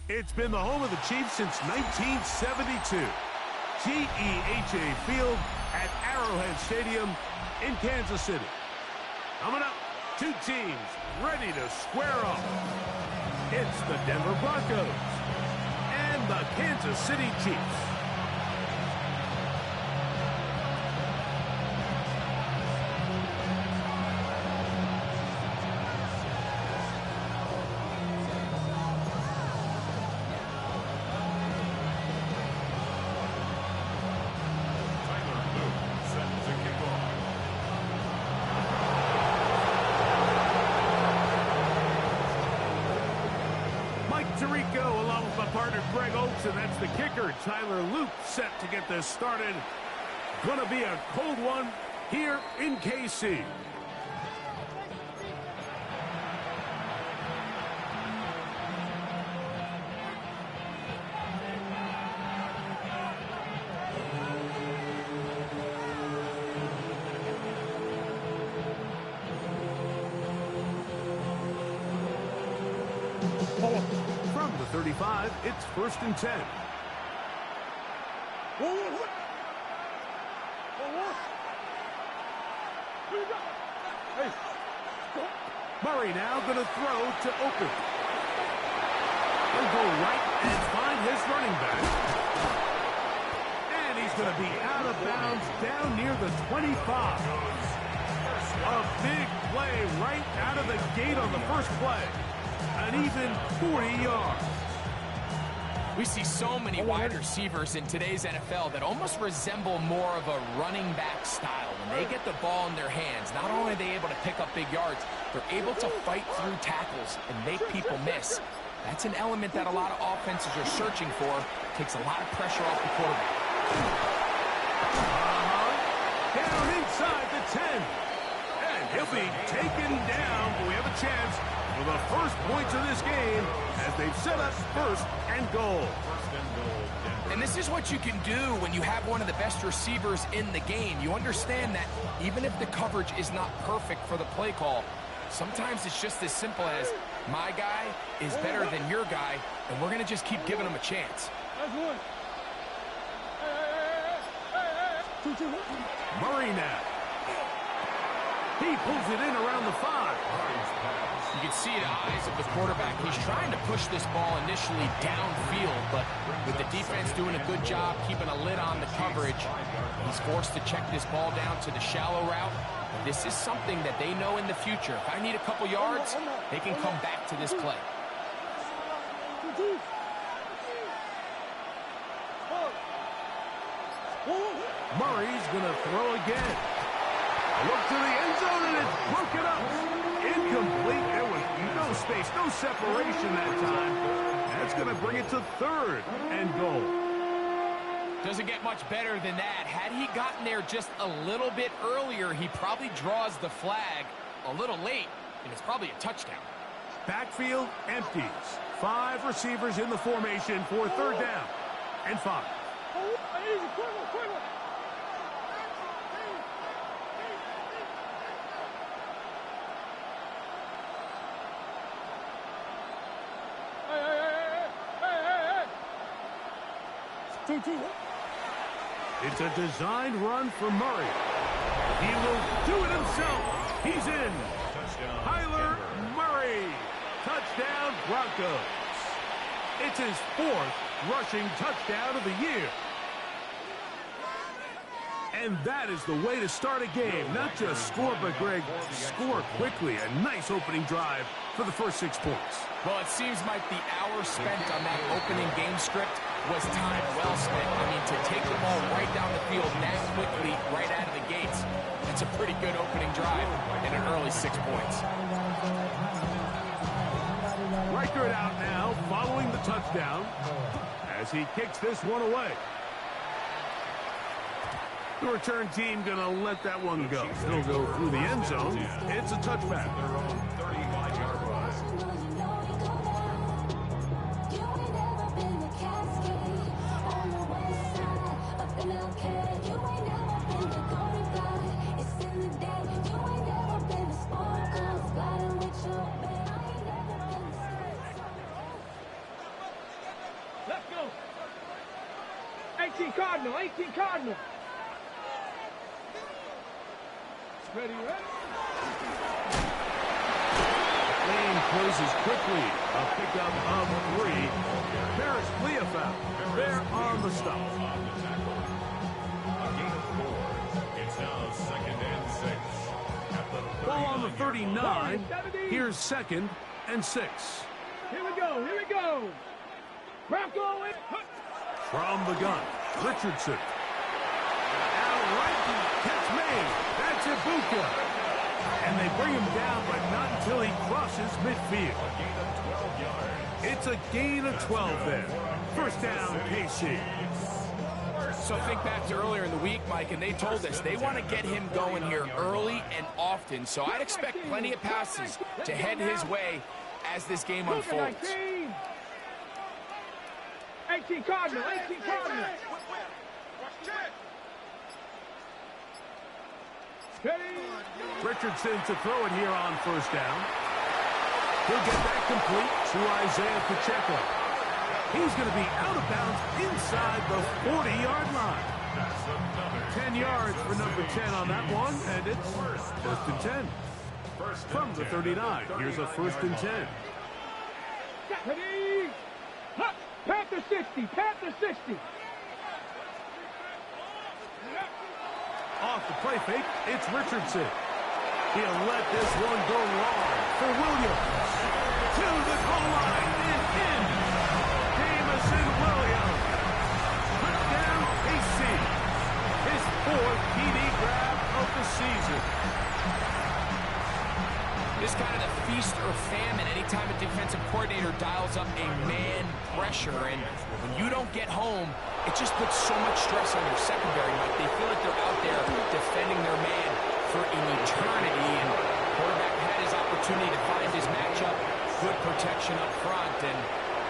It's been the home of the Chiefs since 1972. GEHA Field at Arrowhead Stadium in Kansas City. Coming up, two teams ready to square off. It's the Denver Broncos and the Kansas City Chiefs. Tirico along with my partner Greg Oates, and that's the kicker Tyler Luke, set to get this started. Gonna be a cold one here in KC. From the 35, it's 1st and 10. Murray now going to throw to Open. He'll go right and find his running back. And he's going to be out of bounds down near the 25. A big play right out of the gate on the first play. An even 40 yards. We see so many wide receivers in today's NFL that almost resemble more of a running back style. When they get the ball in their hands, not only are they able to pick up big yards, they're able to fight through tackles and make people miss. That's an element that a lot of offenses are searching for. Takes a lot of pressure off the quarterback. Down inside the 10. And he'll be taken down, but we have a chance for the first points of this game as they've set us 1st and goal. And this is what you can do when you have one of the best receivers in the game. You understand that even if the coverage is not perfect for the play call, sometimes it's just as simple as my guy is better than your guy, and we're going to just keep giving him a chance. Murray now. He pulls it in around the 5. You can see the eyes of the quarterback. He's trying to push this ball initially downfield, but with the defense doing a good job keeping a lid on the coverage, he's forced to check this ball down to the shallow route. This is something that they know in the future. If I need a couple yards, they can come back to this play. Murray's going to throw again. Look to the end zone, and it's broken up. Incomplete. There was no space, no separation that time. That's going to bring it to 3rd and goal. Doesn't get much better than that. Had he gotten there just a little bit earlier, he probably draws the flag a little late, and it's probably a touchdown. Backfield empties. 5 receivers in the formation for 3rd down and 5. It's a designed run for Murray. He will do it himself. He's in. Kyler Murray. Touchdown, Broncos. It's his 4th rushing touchdown of the year. And that is the way to start a game. Not just score, but, Greg, score quickly. A nice opening drive for the first 6 points. Well, it seems like the hour spent on that opening game script was time well spent. I mean, to take the ball right down the field that quickly, right out of the gates, that's a pretty good opening drive and an early 6 points. Reichert out now, following the touchdown, as he kicks this one away. The return team going to let that one go. It'll go through the end zone. It's a touchback. 18 Cardinal, 18 Cardinal. Ready, ready. Lane closes quickly. A pickup of 3. Paris Leofau. They're on the stop. It's now 2nd and 6. Ball on the 39. Here's 2nd and 6. Here we go, here we go. Rocco it. From the gun, Richardson. Out right, catch made. That's Ibuka. And they bring him down, but not until he crosses midfield. It's a gain of 12 there. First down, KC. So think back to earlier in the week, Mike, and they told us they want to get him going here early and often. So I'd expect plenty of passes to head his way as this game unfolds. 18 Cardinal, 18 Cardinal. Richardson to throw it here on first down. He'll get that complete to Isaiah Pacheco. He's going to be out of bounds inside the 40-yard line. 10 yards for number 10 on that one, and it's first and 10. From the 39, here's a first and 10. Ready? Panther 60, Panther 60. Off the play fake, it's Richardson. He'll let this one go long for Williams. To the goal line and in. Jamison Williams. Touchdown, KC. His 4th TD grab of the season. This kind of the feast or famine anytime a defensive coordinator dials up a man pressure. And when you don't get home, it just puts so much stress on your secondary. Like they feel like they're out there defending their man for an eternity. And the quarterback had his opportunity to find his matchup. Good protection up front. And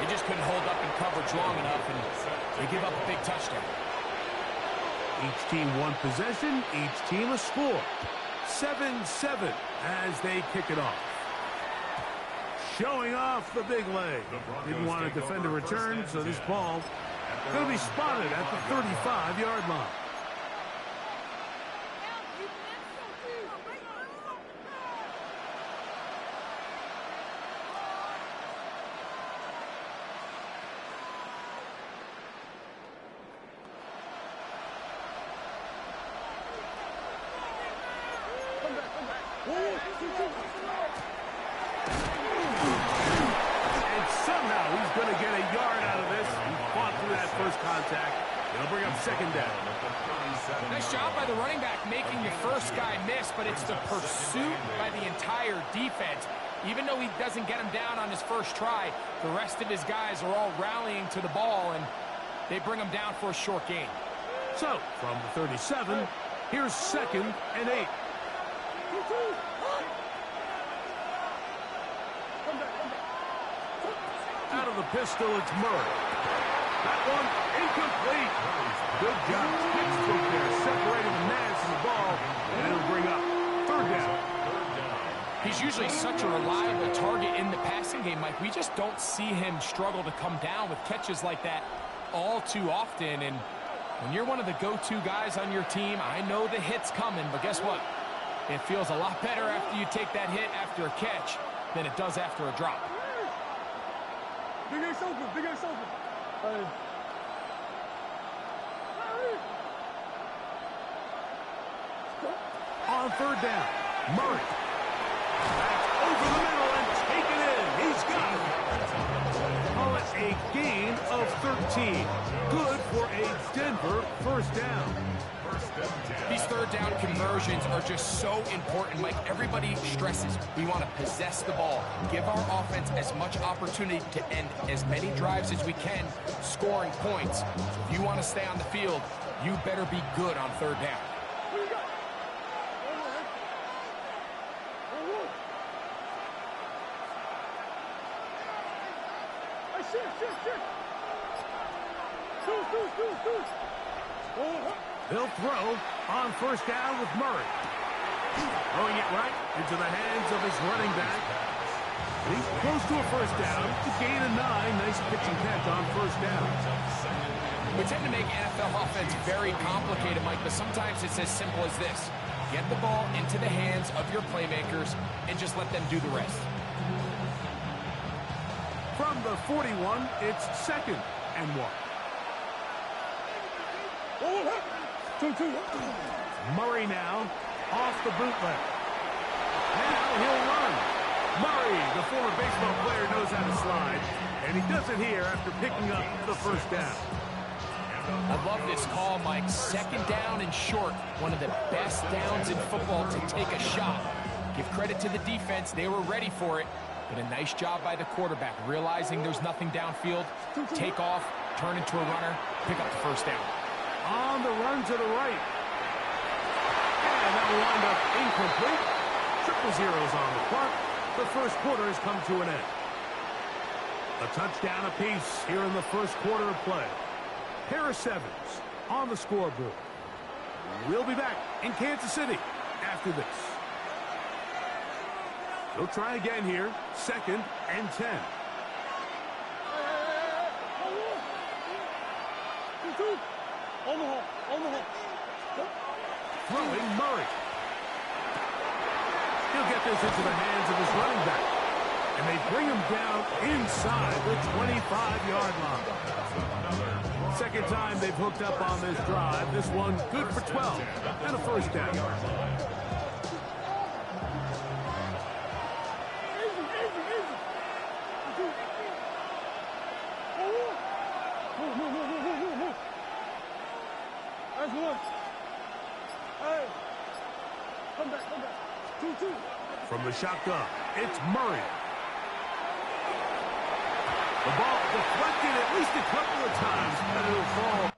they just couldn't hold up in coverage long enough. And they give up a big touchdown. Each team one possession, each team a score. 7-7 as they kick it off. Showing off the big leg. Didn't want to defend a return, so this ball going to be spotted at the 35-yard line. And somehow he's going to get a yard out of this. He fought through that first contact. It'll bring up second down. Nice job by the running back making the first guy miss, but it's the pursuit by the entire defense. Even though he doesn't get him down on his first try, the rest of his guys are all rallying to the ball, and they bring him down for a short gain. So, from the 37, here's 2nd and 8. Out of the pistol, it's Murray. That one incomplete. Good job. Textbook there, separating the man from the ball, and it'll bring up 3rd down. He's usually such a reliable target in the passing game, Mike. We just don't see him struggle to come down with catches like that all too often. And when you're one of the go-to guys on your team, I know the hit's coming, but guess what? It feels a lot better after you take that hit after a catch than it does after a drop. Big ass open, big ass open. On 3rd down, Murray. That's over the middle and taken in. He's got it. Call it a gain of 13. Good for a Denver first down. These 3rd down conversions are just so important. Like everybody stresses, we want to possess the ball, give our offense as much opportunity to end as many drives as we can, scoring points. So if you want to stay on the field, you better be good on 3rd down. He'll throw on first down with Murray. Throwing it right into the hands of his running back. He's close to a first down. It's a gain of 9. Nice pitch and catch on first down. We tend to make NFL offense very complicated, Mike, but sometimes it's as simple as this. Get the ball into the hands of your playmakers and just let them do the rest. From the 41, it's 2nd and 1. Murray now off the bootleg. Now he'll run. Murray, the former baseball player, knows how to slide, and he does it here after picking up the first down. I love this call, Mike. 2nd down and short. One of the best downs in football to take a shot. Give credit to the defense. They were ready for it. But a nice job by the quarterback, realizing there's nothing downfield. Take off, turn into a runner, pick up the first down. On the run to the right. And that will wind up incomplete. 0-0s on the clock. The first quarter has come to an end. A touchdown apiece here in the first quarter of play. Harris Evans on the scoreboard. We'll be back in Kansas City after this. He'll try again here. 2nd and 10. Throwing Murray. He'll get this into the hands of his running back. And they bring him down inside the 25-yard line. Second time they've hooked up on this drive. This one good for 12 and a first down. That's one. Hey, come back. 2-2. From the shotgun, it's Murray. The ball deflected at least a couple of times, and it'll fall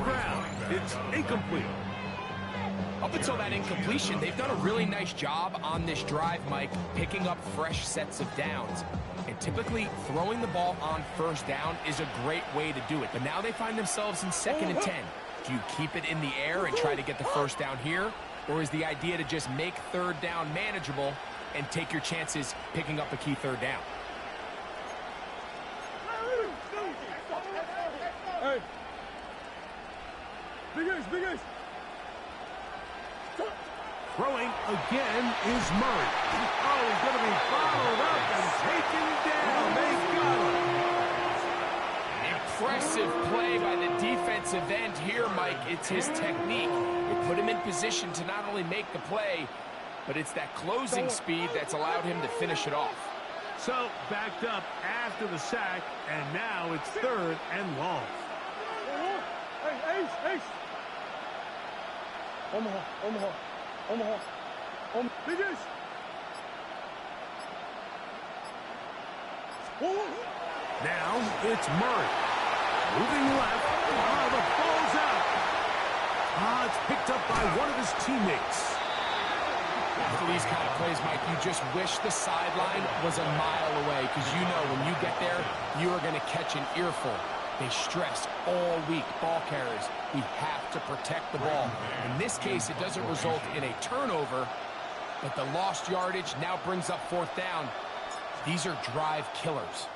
ground. It's incomplete. Up until that incompletion, they've done a really nice job on this drive, Mike, picking up fresh sets of downs. And typically, throwing the ball on first down is a great way to do it. But now they find themselves in 2nd and 10. Do you keep it in the air and try to get the first down here? Or is the idea to just make 3rd down manageable and take your chances picking up a key 3rd down? Hey. Big Ace, Big Ace. Throwing again is Murray. Oh, he's going to be followed up and taken down. They got him. Impressive play by the defensive end here, Mike. It's his technique. It put him in position to not only make the play, but it's that closing speed that's allowed him to finish it off. So, backed up after the sack, and now it's 3rd and long. Hey, Ace, Ace. Omaha, Omaha, Omaha. Big Ace. Now it's Murray. Moving left. Oh, the ball's out. It's picked up by one of his teammates. After these kind of plays, Mike, you just wish the sideline was a mile away, because you know when you get there, you are going to catch an earful. They stress all week, ball carriers. We have to protect the ball. In this case, it doesn't result in a turnover, but the lost yardage now brings up 4th down. These are drive killers.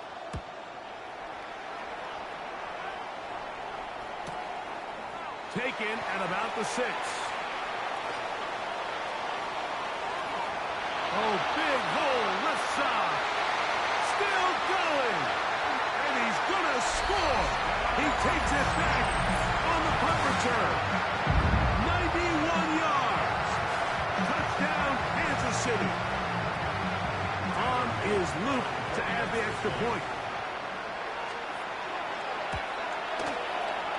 Taken at about the 6. Oh, big hole, left side. Still going. And he's going to score. He takes it back on the punt return. 91 yards. Touchdown, Kansas City. On is Luke to add the extra point.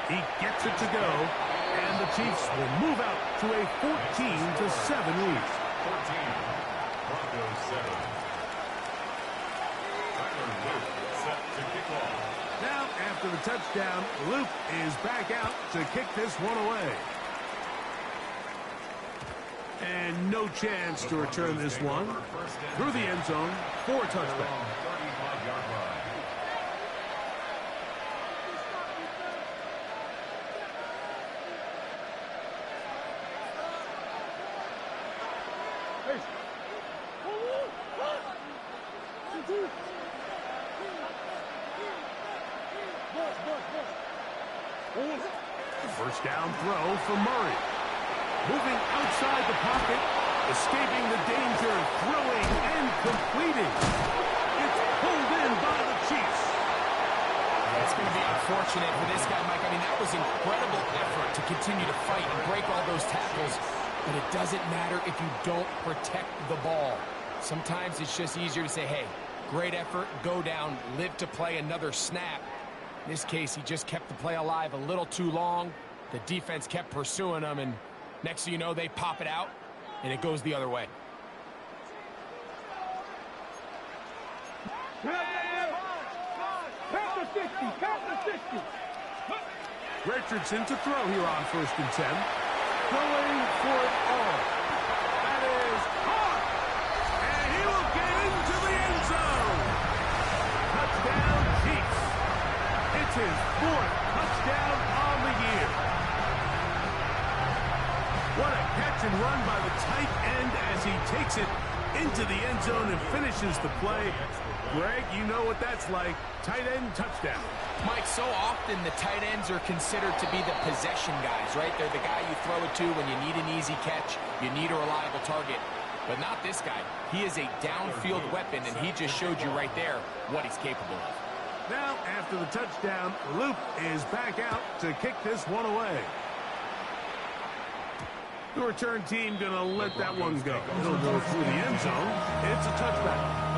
He gets it to go, and the Chiefs will move out to a 14-7 lead. 14, Broncos 7. Tyler Luke set to kick off. Now, after the touchdown, Luke is back out to kick this one away. And no chance to return this one. Through the end zone for a touchdown. 35-yard line. First down throw for Murray. Moving outside the pocket, escaping the danger, throwing and completing. It's pulled in by the Chiefs. It's going to be unfortunate for this guy, Mike. I mean, that was incredible effort to continue to fight and break all those tackles. But it doesn't matter if you don't protect the ball. Sometimes it's just easier to say, hey, great effort, go down, live to play another snap. In this case, he just kept the play alive a little too long. The defense kept pursuing him, and next thing you know, they pop it out, and it goes the other way. Richardson to throw here on 1st and 10. Going for it all. That is caught. And he will get into the end zone. Touchdown, Chiefs. It's his 4th touchdown on the year. What a catch and run by the tight end as he takes it into the end zone and finishes the play. Greg, you know what that's like. Tight end touchdown. Mike, so often the tight ends are considered to be the possession guys, right? They're the guy you throw it to when you need an easy catch, you need a reliable target. But not this guy. He is a downfield weapon, and he just showed you right there what he's capable of. Now, after the touchdown, Luke is back out to kick this one away. The return team going to let that one go. It'll go through the end zone. It's a touchback.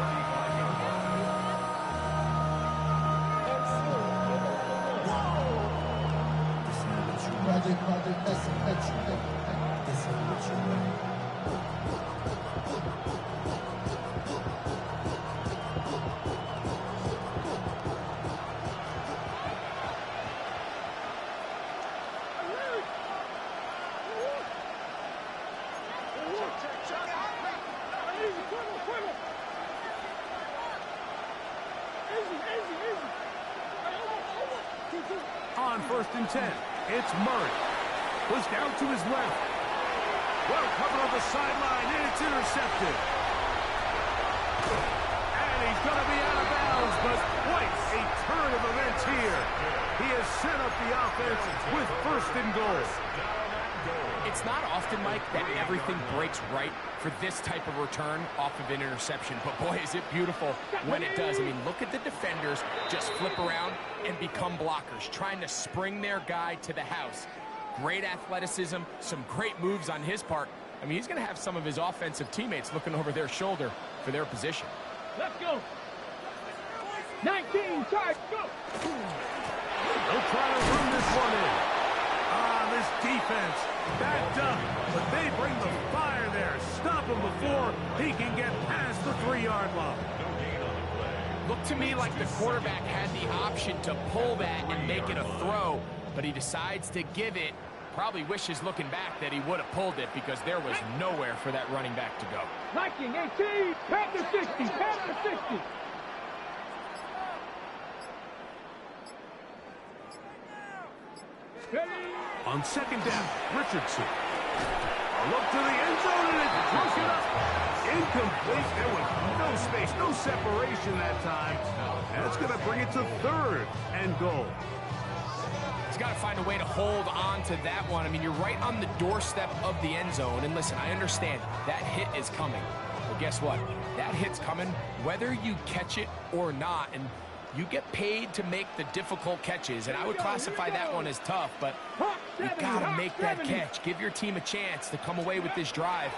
Easy, quicker. Easy. Over. On 1st and 10, it's Murray. Was down to his left. Well covered on the sideline, and it's intercepted. And he's going to be out of bounds, but quite a turn of events here. He has set up the offense with 1st and goal. It's not often, Mike, that everything breaks right for this type of return off of an interception. But, boy, is it beautiful when it does. I mean, look at the defenders just flip around and become blockers, trying to spring their guy to the house. Great athleticism, some great moves on his part. I mean, he's going to have some of his offensive teammates looking over their shoulder for their position. Let's go. 19, charge, go. They'll try to run this one in. This defense backed up, but they bring the fire there. Stop him before he can get past the 3-yard line. Looked to me like the quarterback had the option to pull that and make it a throw, but he decides to give it. Probably wishes looking back that he would have pulled it because there was nowhere for that running back to go. 19, 18, Panther 60, Panther 60. On 2nd down, Richardson. A look to the end zone, and it's broken up. Incomplete. There was no space, no separation that time. That's going to bring it to 3rd and goal. He's got to find a way to hold on to that one. I mean, you're right on the doorstep of the end zone. And listen, I understand that hit is coming. But guess what? That hit's coming whether you catch it or not. And you get paid to make the difficult catches, and I would classify that one as tough, but you got to make that catch. Give your team a chance to come away with this drive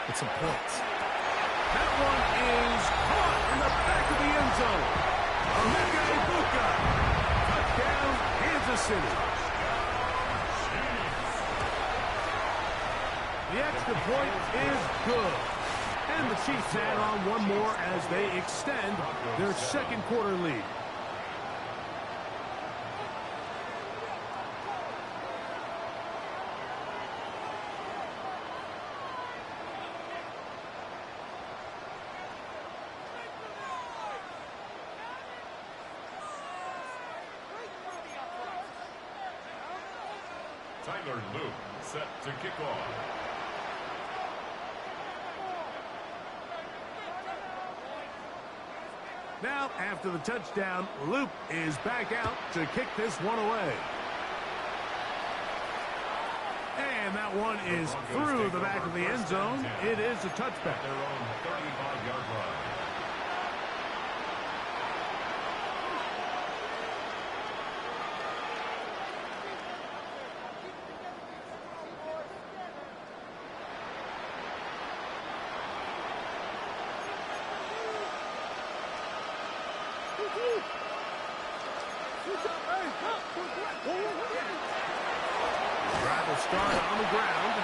with some points. That one is caught in the back of the end zone. Emeka Egbuka. Touchdown, Kansas City. The extra point is good. And the Chiefs add on one more as they extend their 2nd quarter lead. Tyler Luke set to kick off. Now, after the touchdown, Luke is back out to kick this one away. And that one is through the back of the end zone. It is a touchback. Their own 35-yard line. Drive will start on the ground,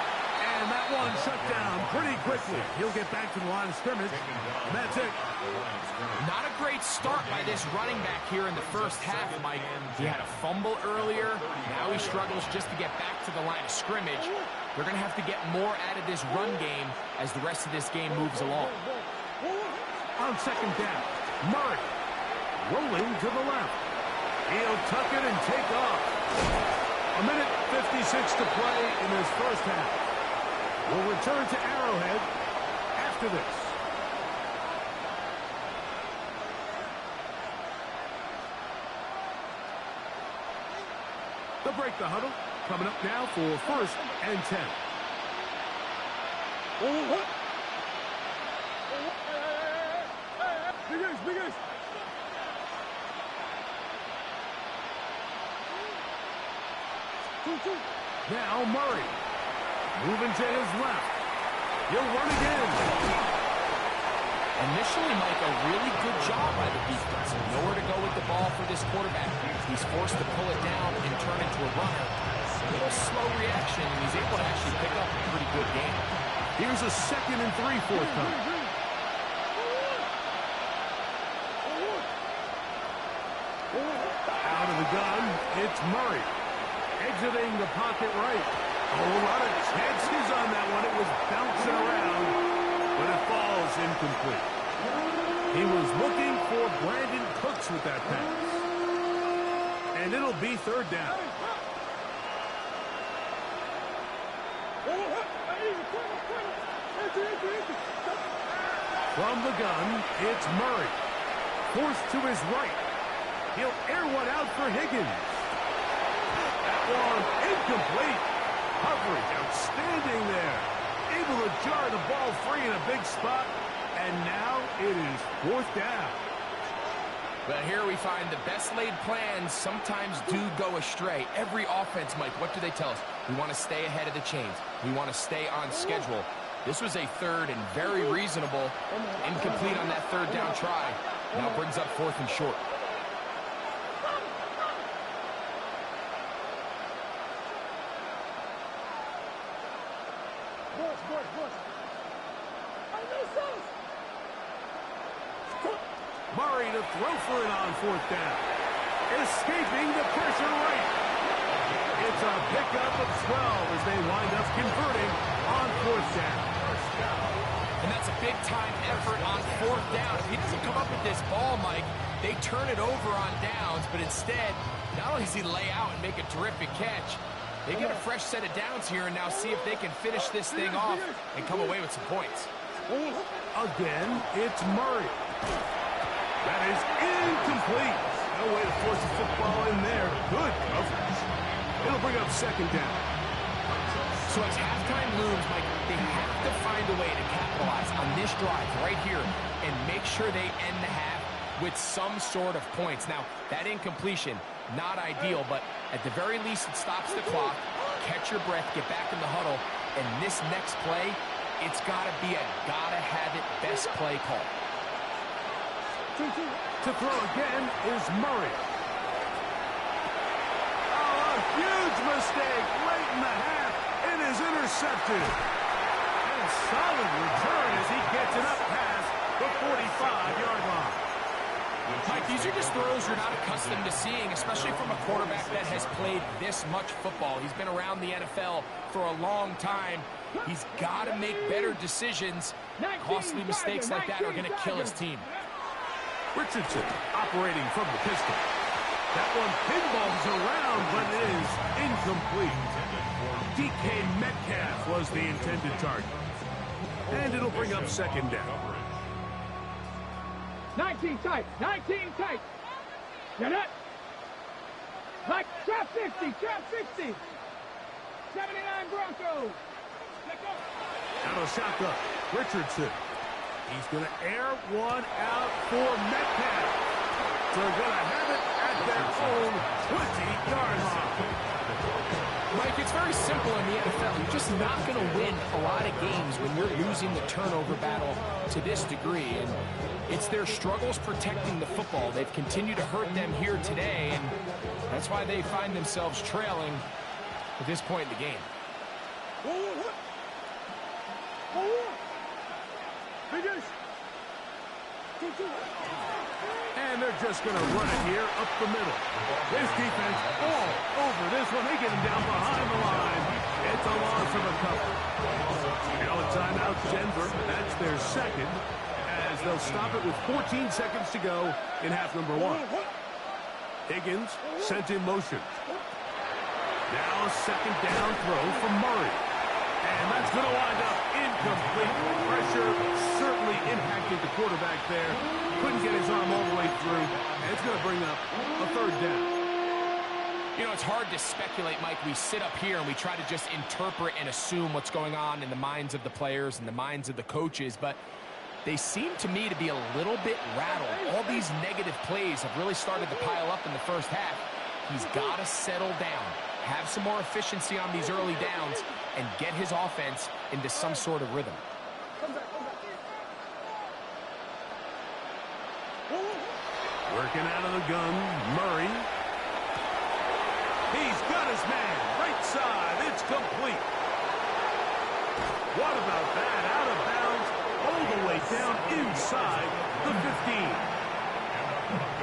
and that one shut down pretty quickly. He'll get back to the line of scrimmage, and that's it. Not a great start by this running back here in the first half, Mike. He had a fumble earlier. Now he struggles just to get back to the line of scrimmage. They're going to have to get more out of this run game as the rest of this game moves along. On 2nd down, Murray rolling to the left. He'll tuck it and take off. 1:56 to play in this first half. We'll return to Arrowhead after this. They'll break the huddle. Coming up now for 1st and 10. Big Ace. Now Murray. Moving to his left. He'll run again. Initially, Mike, a really good job by the defense. Nowhere to go with the ball for this quarterback. He's forced to pull it down and turn into a runner. A little slow reaction, and he's able to actually pick up a pretty good game. Here's a 2nd and 3 forthcoming. Out of the gun, it's Murray. Exiting the pocket right. A lot of chances on that one. It was bouncing around. He was looking for Brandon Cooks with that pass. And it'll be third down. From the gun, it's Murray. Forced to his right. He'll air one out for Higgins. That one incomplete. Coverage outstanding there. Able to jar the ball free in a big spot. And now it is fourth down. But here we find the best laid plans sometimes do go astray. Every offense, Mike, what do they tell us? We want to stay ahead of the chains. We want to stay on schedule. This was a third and very reasonable. Incomplete on that third down try. Now brings up fourth and short. Murray to throw for it on fourth down. Escaping the pressure right. It's a pickup of 12 as they wind up converting on fourth down. And that's a big-time effort on fourth down. If he doesn't come up with this ball, Mike, they turn it over on downs, but instead, not only does he lay out and make a terrific catch, they get a fresh set of downs here and now see if they can finish this thing off and come away with some points. Again, it's Murray. That is incomplete. No way to force the football in there. Good coverage. It'll bring up second down. So as halftime looms, Mike, they have to find a way to capitalize on this drive right here and make sure they end the half with some sort of points. Now, that incompletion, not ideal, but at the very least it stops the clock. Catch your breath, get back in the huddle, and this next play, it's got to be a gotta-have-it best play call. To throw again is Murray. Oh, a huge mistake late in the half. It is intercepted. And solid return as he gets it up past the 45-yard line. Mike, these are just throws you're not accustomed to seeing, especially from a quarterback that has played this much football. He's been around the NFL for a long time. He's got to make better decisions. Costly mistakes like that are going to kill his team. Richardson operating from the pistol. That one pinballs around, but it is incomplete. DK Metcalf was the intended target. And it'll bring up second down. 19 tight, 19 tight. Get it? Like trap 60, trap 60. 79 Broncos. Let go. Out of shotgun, Richardson. He's going to air one out for Metcalf. They're going to have it at their own 20-yard line. Mike, it's very simple in the NFL. You're just not going to win a lot of games when you're losing the turnover battle to this degree. And it's their struggles protecting the football. They've continued to hurt them here today, and that's why they find themselves trailing at this point in the game. And they're just going to run it here up the middle. This defense all over this one. They get him down behind the line. It's a loss of a couple. Now a timeout, Denver. That's their second, as they'll stop it with 14 seconds to go in half number one. Higgins sent in motion. Now a second down throw from Murray. And that's going to wind up incomplete. Pressure certainly impacted the quarterback there. Couldn't get his arm all the way through. And it's going to bring up a third down. You know, it's hard to speculate, Mike. We sit up here and we try to just interpret and assume what's going on in the minds of the players and the minds of the coaches. But they seem to me to be a little bit rattled. All these negative plays have really started to pile up in the first half. He's got to settle down, have some more efficiency on these early downs, and get his offense into some sort of rhythm. Working out of the gun, Murray. He's got his man, right side, it's complete. What about that? Out of bounds, all the way down inside the 15.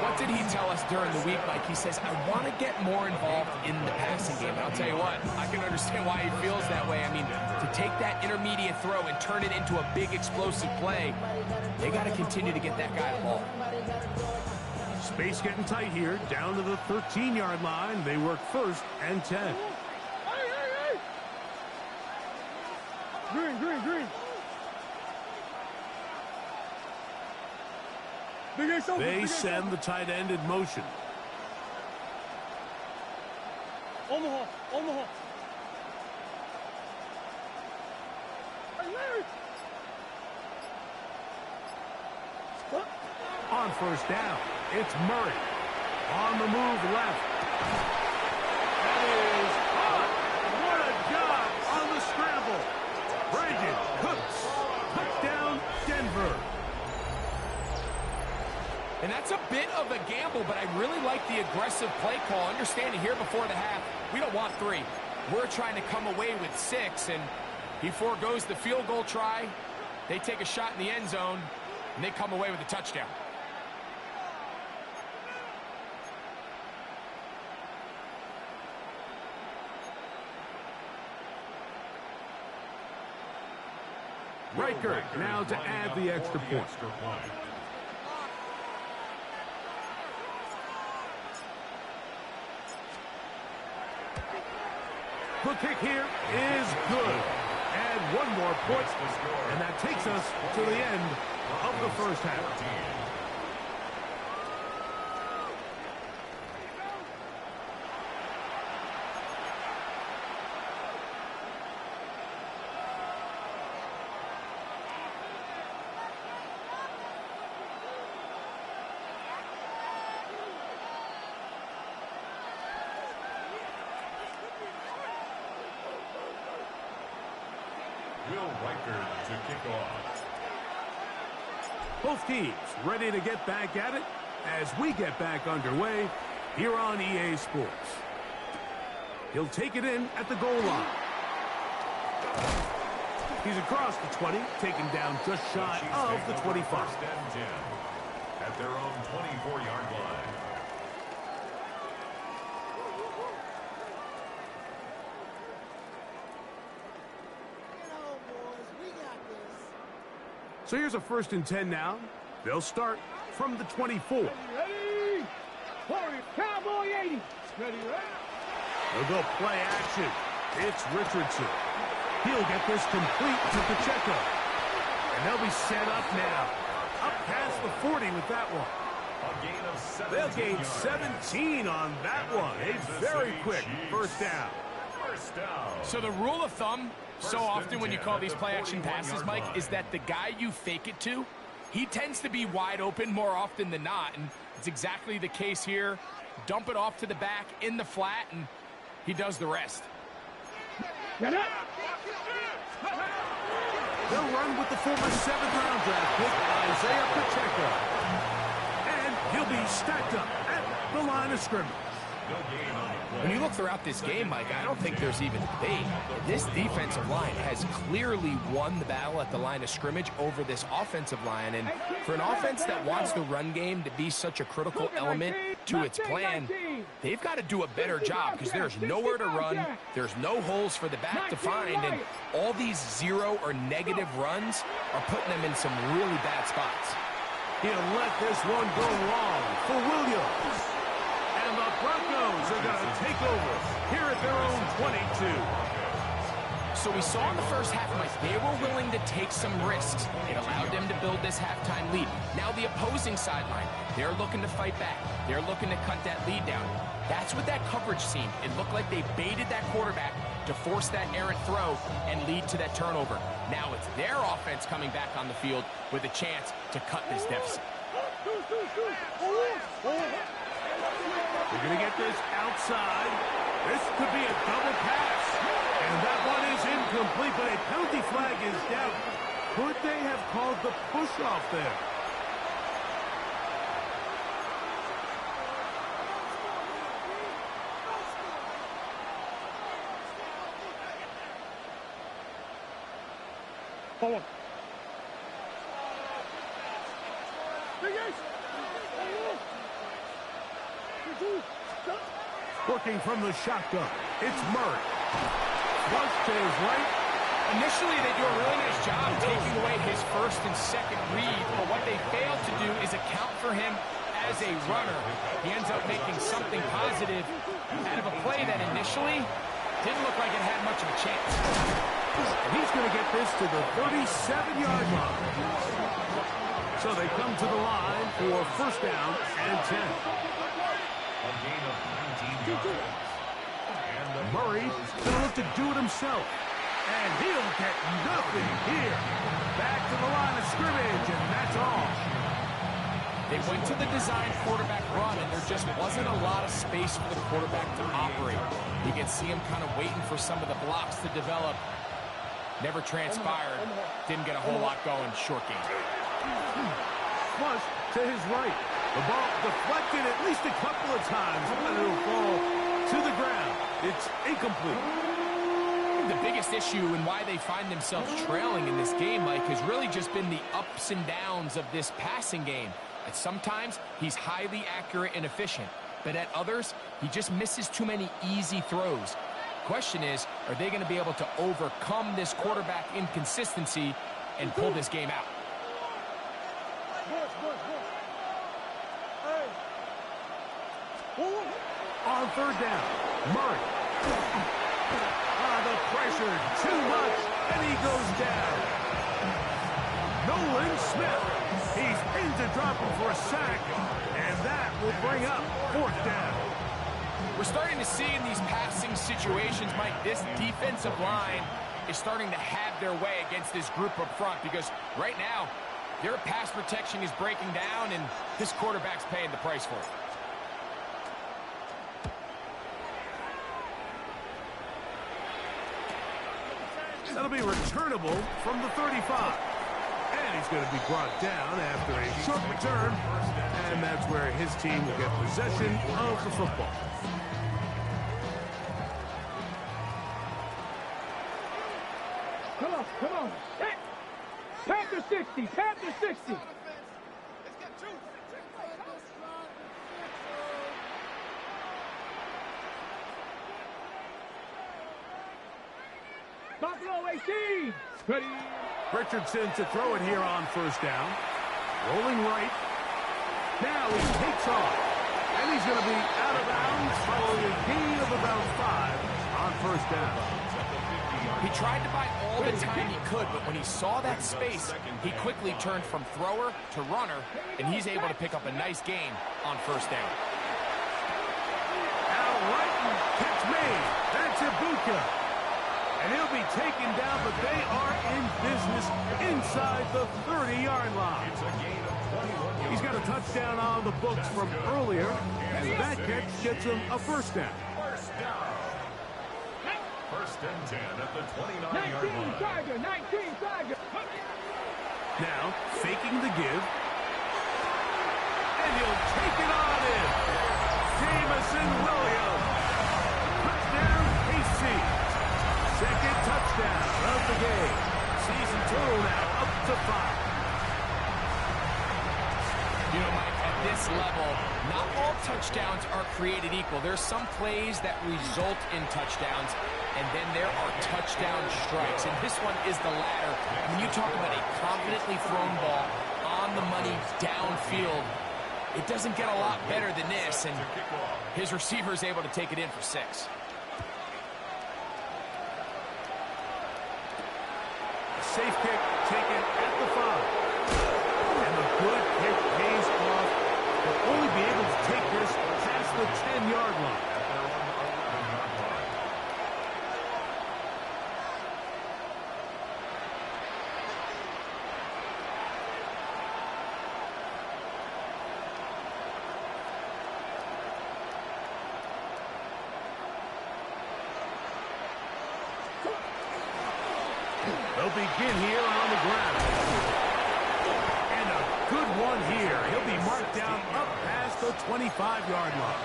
What did he tell us during the week, Mike? He says, I want to get more involved in the passing game. And I'll tell you what, I can understand why he feels that way. I mean, to take that intermediate throw and turn it into a big explosive play, they got to continue to get that guy the ball. Space getting tight here, down to the 13-yard line. They work 1st and 10. Green. They send the tight end in motion. Omaha. On 1st down, it's Murray. On the move left. That is hot. What a job on the scramble. Brandon Cooks. Touchdown, Denver. And that's a bit of a gamble, but I really like the aggressive play call. Understanding here before the half, we don't want 3. We're trying to come away with 6, and he forgoes the field goal try. They take a shot in the end zone, and they come away with a touchdown. Riker now to add the extra point. The kick here is good. And 1 more point, and that takes us to the end of the 1st half. Will Riker to kick off. Both teams ready to get back at it as we get back underway here on EA Sports. He'll take it in at the goal line. He's across the 20, taken down just shy of the 25. 1st and 10 at their own 24-yard line. So here's a 1st and 10 now. They'll start from the 24. Ready? Warrior, Cowboy 80. Ready? They'll go play action. It's Richardson. He'll get this complete to Pacheco. And they'll be set up now. Up past the 40 with that one. A gain of 17 They'll gain yards. 17 on that one. A very quick 1st down. 1st down. So the rule of thumb, so often when you call these play-action passes, Mike, is that the guy you fake it to, he tends to be wide open more often than not, and it's exactly the case here. Dump it off to the back in the flat, and he does the rest. Get up. They'll run with the former 7th-round draft pick, Isaiah Pacheco. And he'll be stacked up at the line of scrimmage. No gain on the play. When you look throughout this game, Mike, I don't think there's even debate. This defensive line has clearly won the battle at the line of scrimmage over this offensive line. And for an offense that wants the run game to be such a critical element to its plan, they've got to do a better job because there's nowhere to run. There's no holes for the back to find. And all these 0 or negative runs are putting them in some really bad spots. He'll let this one go long for Williams. And the Broncos are going to take over here at their own 22. So we saw in the first half, Mike, they were willing to take some risks. It allowed them to build this halftime lead. Now the opposing sideline, they're looking to fight back. They're looking to cut that lead down. That's what that coverage seemed. It looked like they baited that quarterback to force that errant throw and lead to that turnover. Now it's their offense coming back on the field with a chance to cut this deficit. They're going to get this outside. This could be a double pass. And that one is incomplete, but a penalty flag is down. Could they have called the push-off there? Forward. Working from the shotgun, it's Murray. Flush to his right. Initially, they do a really nice job taking away his first and second read, but what they fail to do is account for him as a runner. He ends up making something positive out of a play that initially didn't look like it had much of a chance. And he's going to get this to the 37-yard line. So they come to the line for first down and 10. A gain of 19 yards. And Murray's going to look to do it himself. And he'll get nothing here. Back to the line of scrimmage, and that's all. They went to the design quarterback run, and there just wasn't a lot of space for the quarterback to operate. You can see him kind of waiting for some of the blocks to develop. Never transpired. Didn't get a whole lot going. Short game. Flush to his right. The ball deflected at least a couple of times, but it'll fall to the ground. It's incomplete. The biggest issue and why they find themselves trailing in this game, Mike, has really just been the ups and downs of this passing game. At sometimes, he's highly accurate and efficient, but at others, he just misses too many easy throws. Question is, are they going to be able to overcome this quarterback inconsistency and pull this game out? On third down, Murray. The pressure, too much, and he goes down. Nolan Smith. He's into dropping for a sack, and that will bring up fourth down. We're starting to see in these passing situations, Mike, this defensive line is starting to have their way against this group up front because right now, their pass protection is breaking down, and this quarterback's paying the price for it. That'll be returnable from the 35. And he's going to be brought down after a short return. And that's where his team will get possession of the football. Come on. Panther 60, Panther 60. Buffalo 18. Ready. Richardson to throw it here on first down. Rolling right. Now he takes off. And he's going to be out of bounds following a gain of about 5 on first down. He tried to buy all the time he could, but when he saw that space, he quickly turned from thrower to runner, and he's able to pick up a nice gain on first down. Al Wrighton, catch made. That's Ibuka. And he'll be taken down, but they are in business inside the 30-yard line. He's got a touchdown on the books from earlier, and that catch gets him a first down. First and 10 at the 29-yard line. 19 Tiger. Now, faking the give. And he'll take it on in. Jamison Williams. Touchdown, KC. Second touchdown of the game. Season total now up to 5. You know, Mike, at this level, not all touchdowns are created equal. There's some plays that result in touchdowns, and then there are touchdown strikes. And this one is the latter. When you talk about a confidently thrown ball on the money downfield, it doesn't get a lot better than this, and his receiver is able to take it in for 6. Safe kick taken at the 5. And the good kick pays off. They'll only be able to take this past the 10-yard line. They'll begin here on the ground. And a good one here. He'll be marked down up past the 25-yard line.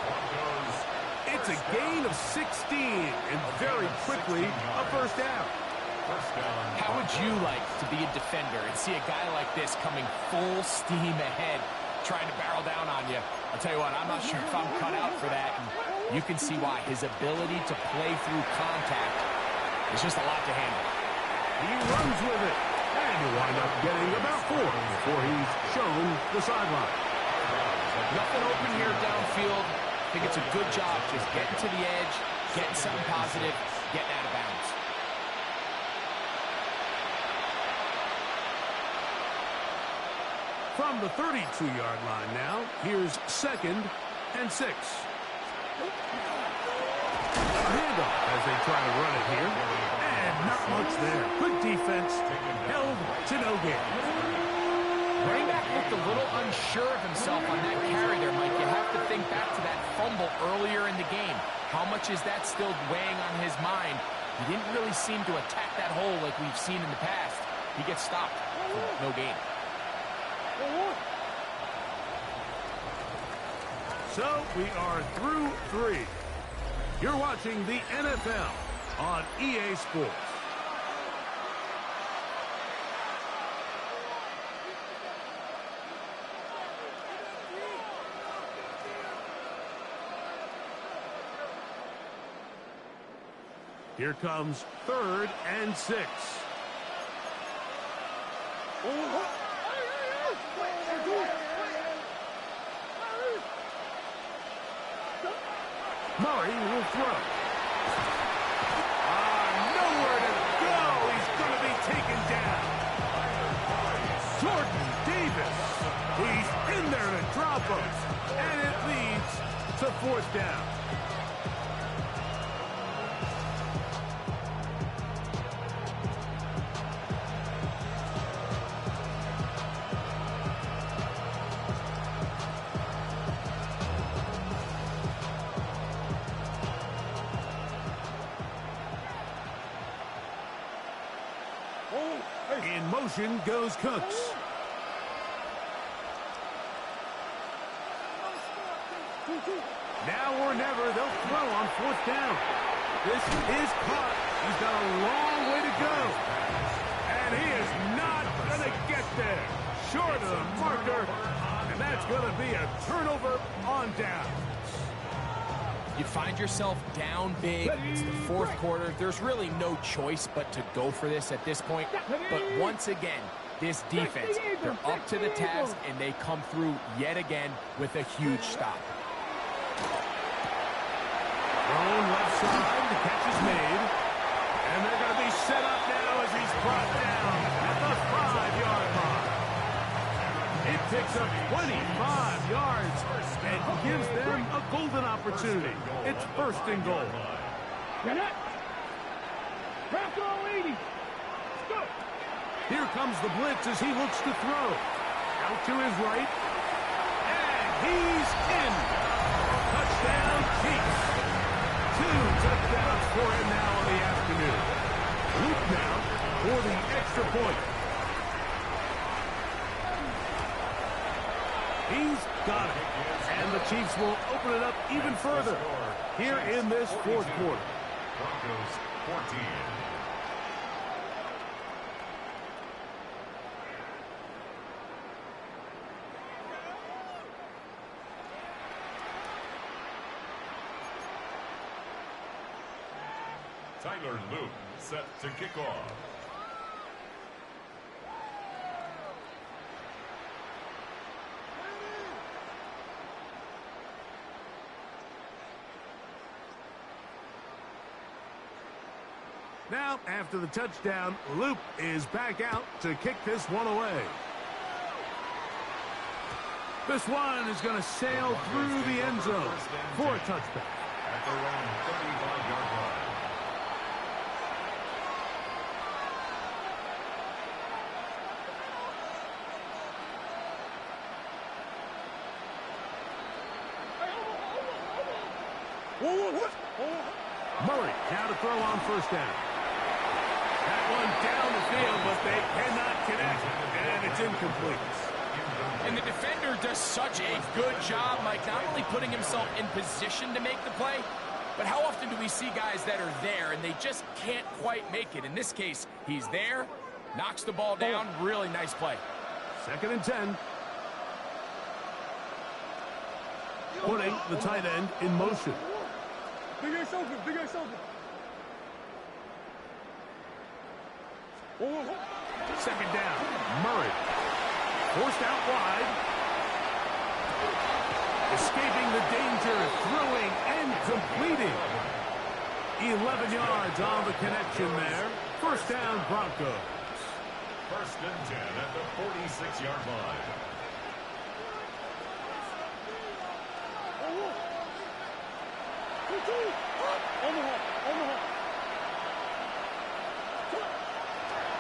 It's a gain of 16, and very quickly a first down. How would you like to be a defender and see a guy like this coming full steam ahead, trying to barrel down on you. I'll tell you what, I'm not sure if I'm cut out for that. And you can see why. His ability to play through contact is just a lot to handle. He runs with it. And he'll wind up getting about 4 before he's shown the sideline. Nothing open here downfield. I think it's a good job just getting to the edge, getting something positive, getting out of bounds. From the 32-yard line now, here's 2nd and 6. A handoff as they try to run it here. And not much there. Good defense. Held to no gain. Running back looked a little unsure of himself on that carry there, Mike. You have to think back to that fumble earlier in the game. How much is that still weighing on his mind? He didn't really seem to attack that hole like we've seen in the past. He gets stopped for no gain. So we are through 3. You're watching the NFL on EA Sports. Here comes 3rd and 6. Murray will throw. Nowhere to go. He's going to be taken down. Jordan Davis. He's in there to drop him. And it leads to 4th down. In motion goes Cooks. Now or never, they'll throw on 4th down. This is caught. He's got a long way to go. And he is not going to get there. Short of the marker. And that's going to be a turnover on down. You find yourself down big. It's the 4th quarter. There's really no choice but to go for this at this point. But once again, this defense, they're up to the task, and they come through yet again with a huge stop. Thrown left side. The catch is made. And they're going to be set up now as he's brought down at the 5-yard line. It picks up 25 yards and gives them a golden opportunity. It's 1st and goal. Get it. Craft all 80. Go. Here comes the blitz as he looks to throw. Out to his right. And he's in. Touchdown, Chiefs. 2 touchdowns for him now in the afternoon. Luke now for the extra point. He's got it. And the Chiefs will open it up even further here in this 4th quarter. Broncos 14. Tyler Luke set to kick off. Now, after the touchdown, Luke is back out to kick this one away. This one is going to sail through the end zone for a touchback. At their own 35-yard line. Murray now to throw on 1st down. That one down the field, but they cannot connect, and it's incomplete. And the defender does such a good job, Mike, not only putting himself in position to make the play, but how often do we see guys that are there and they just can't quite make it? In this case, he's there, knocks the ball down, really nice play. 2nd and 10. putting the tight end in motion. Big Ace open, Big Ace open. Second down, Murray. Forced out wide. Escaping the danger, throwing and completing. 11 yards on the connection there. First down, Broncos. First and 10 at the 46-yard line.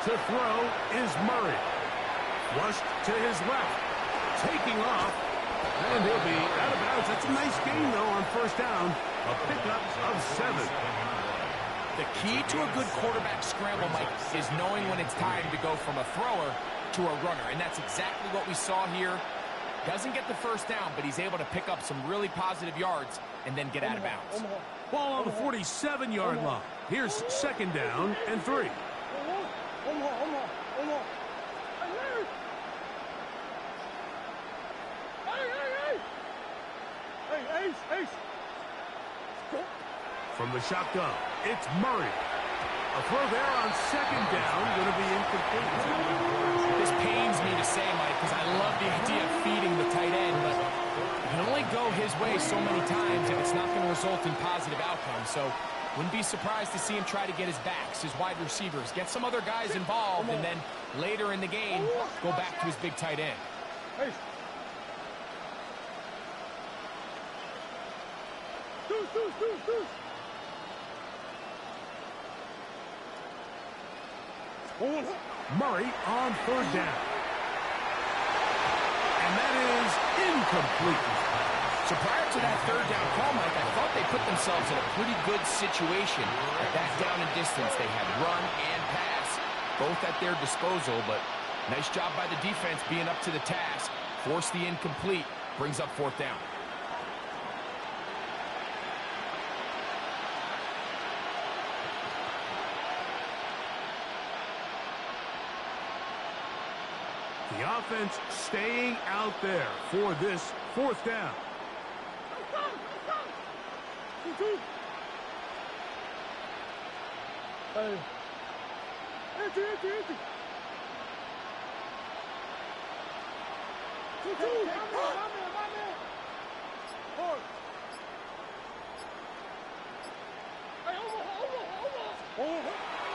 To throw is Murray. Flushed to his left. Taking off. And he'll be out of bounds. That's a nice gain, though, on first down. A pickup of 7. The key to a good quarterback scramble, Mike, is knowing when it's time to go from a thrower to a runner. And that's exactly what we saw here. Doesn't get the first down, but he's able to pick up some really positive yards and then get out of bounds. Ball on the 47-yard line. Here's second down and 3. From the shotgun, it's Murray. A throw there on second down, going to be incomplete. This pains me to say, Mike, because I love the idea of feeding the tight end, but you can only go his way so many times, and it's not going to result in positive outcomes. So wouldn't be surprised to see him try to get his backs, his wide receivers, get some other guys involved, and then later in the game, go back to his big tight end. Murray on third down. And that is incomplete. So prior to that third down call, Mike, I thought they put themselves in a pretty good situation at that down and distance. They had run and pass, both at their disposal, but nice job by the defense being up to the task. Force the incomplete, brings up fourth down. The offense staying out there for this fourth down.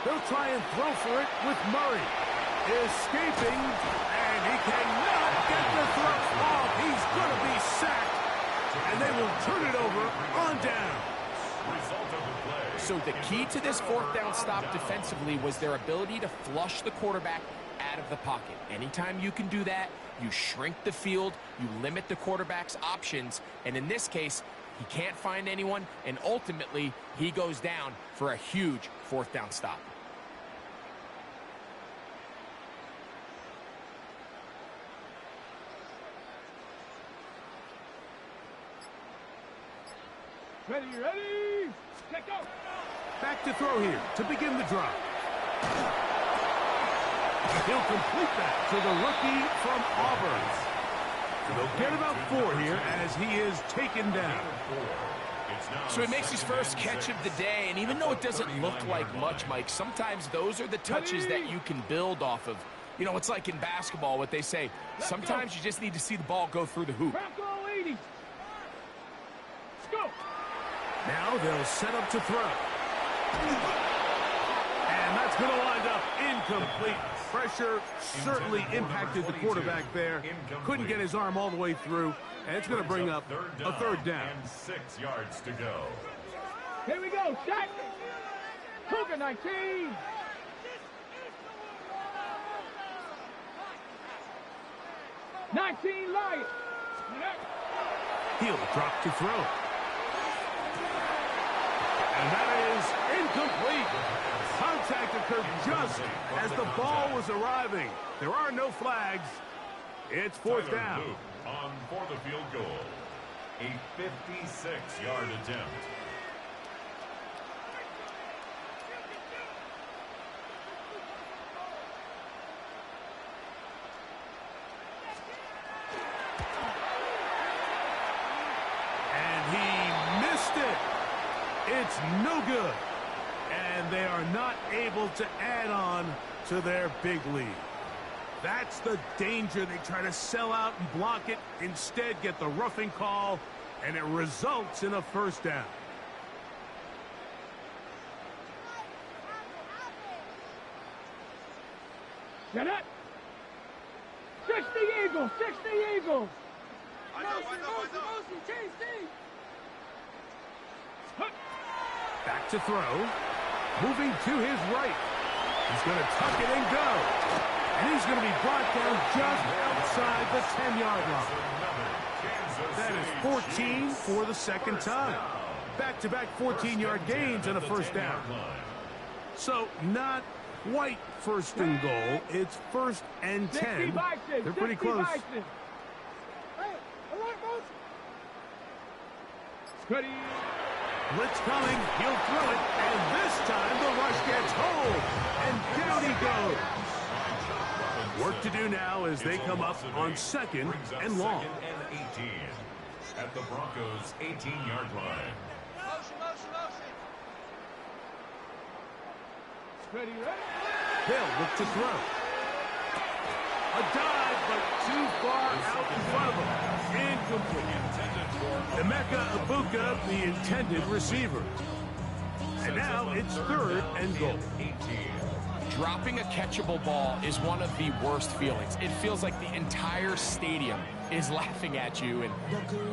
They'll try and throw for it with Murray. Escaping, and he cannot get the throw off. He's going to be sacked, and they will turn it over on down. So the key to this fourth down stop defensively was their ability to flush the quarterback out of the pocket. Anytime you can do that, you shrink the field, you limit the quarterback's options, and in this case, he can't find anyone, and ultimately, he goes down for a huge fourth down stop. Ready? Let go! Back to throw here to begin the drive. He'll complete that to the rookie from Auburn. They'll get about 4 here as he is taken down. So he makes his first catch of the day, and even though it doesn't look like much, Mike, sometimes those are the touches that you can build off of. You know, it's like in basketball, what they say, sometimes you just need to see the ball go through the hoop. Bronco 80. Let's go! Now they'll set up to throw. And that's going to wind up incomplete. Pressure certainly impacted the quarterback there. Couldn't get his arm all the way through. And it's going to bring up a third down. And 6 yards to go. Here we go, shot. Cougar 19. Lions. He'll drop to throw. And that is incomplete. Contact occurred just as the ball was arriving. There are no flags. It's fourth down. On for the field goal. A 56-yard attempt. It's no good. And they are not able to add on to their big lead. That's the danger. They try to sell out and block it. Instead, get the roughing call, and it results in a first down. Get it. 60 Eagles, 60 Eagles. Back to throw. Moving to his right. He's going to tuck it and go. And he's going to be brought down just outside the 10-yard line. That is 14 for the second time. Back-to-back 14-yard gains and a first down. So not quite first and goal. It's first and 10. They're pretty close. Blitz coming. He'll throw it. And this time the rush gets home. And down he goes. Work to do now as they come up on second and long. Second and 18 at the Broncos' 18-yard line. They'll look to throw. A dive, but too far out in front of him. Incomplete. Emeka Egbuka, the intended receiver. And now it's third and goal. Dropping a catchable ball is one of the worst feelings. It feels like the entire stadium is laughing at you, and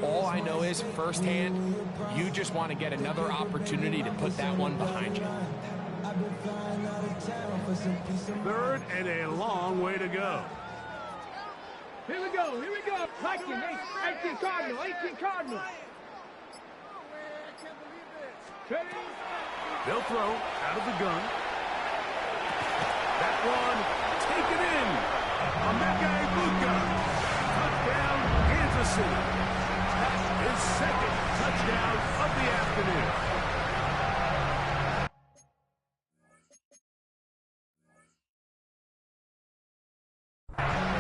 all I know is firsthand, you just want to get another opportunity to put that one behind you. Third and a long way to go. Here we go, here we go. Viking, 18 Cardinal, 18 Cardinal. They'll throw out of the gun. That one taken in. Emeka Egbuka. Touchdown, Kansas City. That's his second touchdown of the afternoon.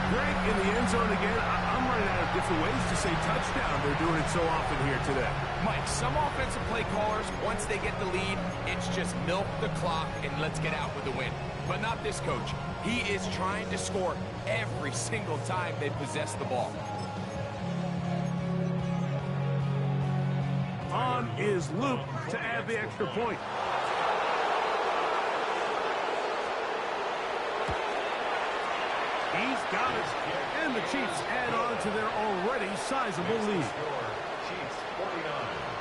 Greg in the end zone again. I'm running out of different ways to say touchdown. They're doing it so often here today. Mike, some offensive play callers, once they get the lead, it's just milk the clock and let's get out with the win. But not this coach. He is trying to score every single time they possess the ball. On is Luke to add the extra point. He's got it. And the Chiefs add on to their already sizable lead. Chiefs 49.